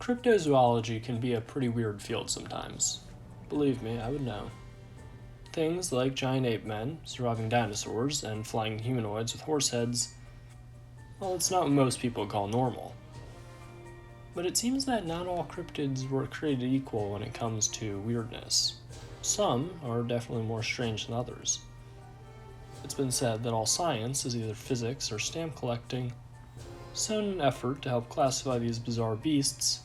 Cryptozoology can be a pretty weird field sometimes. Believe me, I would know. Things like giant ape men, surviving dinosaurs, and flying humanoids with horse heads, well, it's not what most people call normal. But it seems that not all cryptids were created equal when it comes to weirdness. Some are definitely more strange than others. It's been said that all science is either physics or stamp collecting, so in an effort to help classify these bizarre beasts,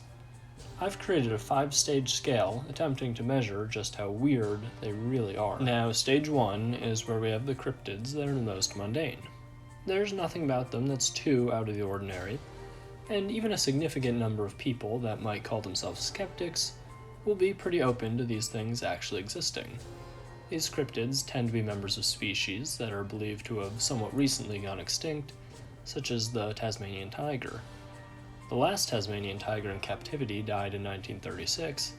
I've created a 5-stage scale attempting to measure just how weird they really are. Now, stage 1 is where we have the cryptids that are the most mundane. There's nothing about them that's too out of the ordinary, and even a significant number of people that might call themselves skeptics will be pretty open to these things actually existing. These cryptids tend to be members of species that are believed to have somewhat recently gone extinct, such as the Tasmanian tiger. The last Tasmanian tiger in captivity died in 1936,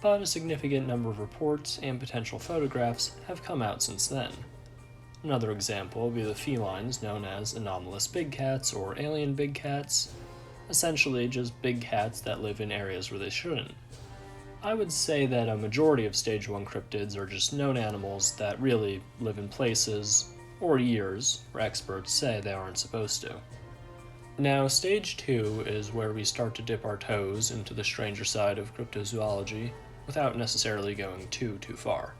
but a significant number of reports and potential photographs have come out since then. Another example would be the felines known as anomalous big cats or alien big cats, essentially just big cats that live in areas where they shouldn't. I would say that a majority of stage 1 cryptids are just known animals that really live in places or years where experts say they aren't supposed to. Now, stage 2 is where we start to dip our toes into the stranger side of cryptozoology without necessarily going too far.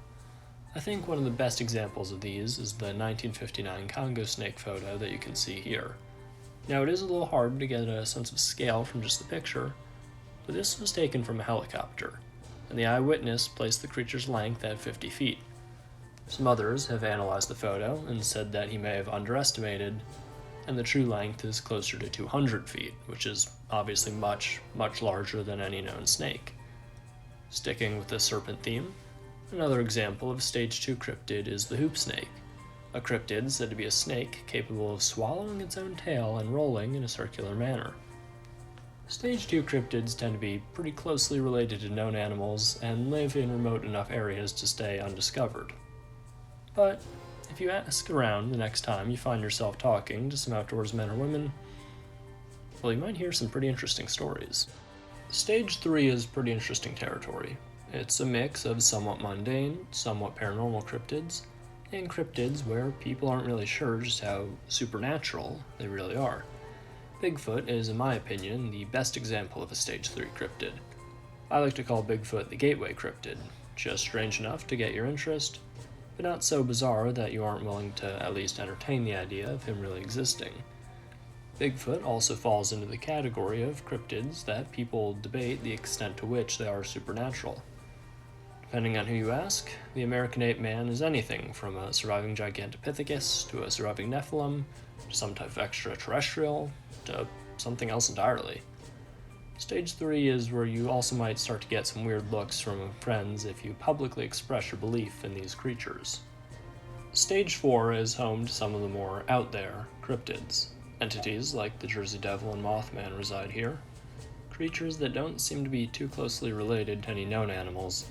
I think one of the best examples of these is the 1959 Congo snake photo that you can see here. Now, it is a little hard to get a sense of scale from just the picture, but this was taken from a helicopter, and the eyewitness placed the creature's length at 50 feet. Some others have analyzed the photo and said that he may have underestimated, and the true length is closer to 200 feet, which is obviously much larger than any known snake. Sticking with the serpent theme, another example of stage 2 cryptid is the hoop snake, a cryptid said to be a snake capable of swallowing its own tail and rolling in a circular manner. Stage 2 cryptids tend to be pretty closely related to known animals and live in remote enough areas to stay undiscovered. But if you ask around the next time you find yourself talking to some outdoors men or women, well, you might hear some pretty interesting stories. Stage 3 is pretty interesting territory. It's a mix of somewhat mundane, somewhat paranormal cryptids, and cryptids where people aren't really sure just how supernatural they really are. Bigfoot is, in my opinion, the best example of a stage 3 cryptid. I like to call Bigfoot the gateway cryptid, just strange enough to get your interest, but not so bizarre that you aren't willing to at least entertain the idea of him really existing. Bigfoot also falls into the category of cryptids that people debate the extent to which they are supernatural. Depending on who you ask, the American ape man is anything from a surviving Gigantopithecus to a surviving Nephilim, to some type of extraterrestrial, to something else entirely. Stage 3 is where you also might start to get some weird looks from friends if you publicly express your belief in these creatures. Stage 4 is home to some of the more out there cryptids. Entities like the Jersey Devil and Mothman reside here. Creatures that don't seem to be too closely related to any known animals.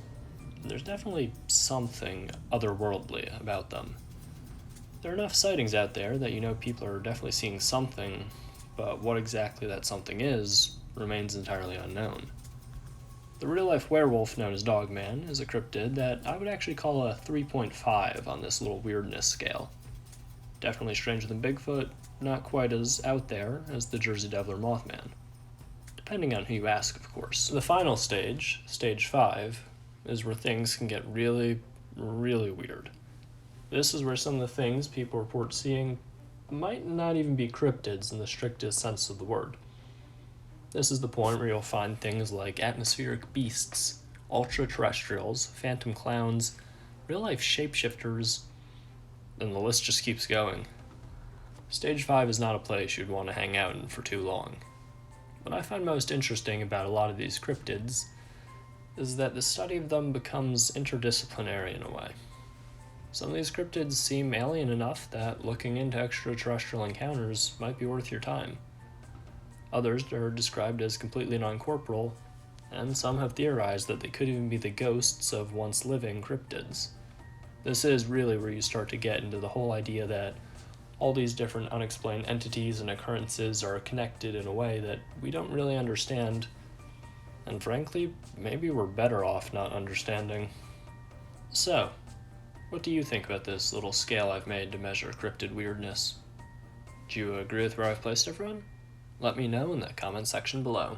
There's definitely something otherworldly about them. There are enough sightings out there that you know people are definitely seeing something, but what exactly that something is remains entirely unknown. The real-life werewolf known as Dogman is a cryptid that I would actually call a 3.5 on this little weirdness scale. Definitely stranger than Bigfoot, not quite as out there as the Jersey Devil or Mothman. Depending on who you ask, of course. The final stage, stage 5, is where things can get really weird. This is where some of the things people report seeing might not even be cryptids in the strictest sense of the word. This is the point where you'll find things like atmospheric beasts, ultra-terrestrials, phantom clowns, real-life shapeshifters, and the list just keeps going. Stage 5 is not a place you'd want to hang out in for too long. What I find most interesting about a lot of these cryptids is that the study of them becomes interdisciplinary in a way. Some of these cryptids seem alien enough that looking into extraterrestrial encounters might be worth your time. Others are described as completely non-corporeal, and some have theorized that they could even be the ghosts of once living cryptids. This is really where you start to get into the whole idea that all these different unexplained entities and occurrences are connected in a way that we don't really understand, And frankly, maybe we're better off not understanding. So, what do you think about this little scale I've made to measure cryptid weirdness? Do you agree with where I've placed everyone? Let me know in the comment section below.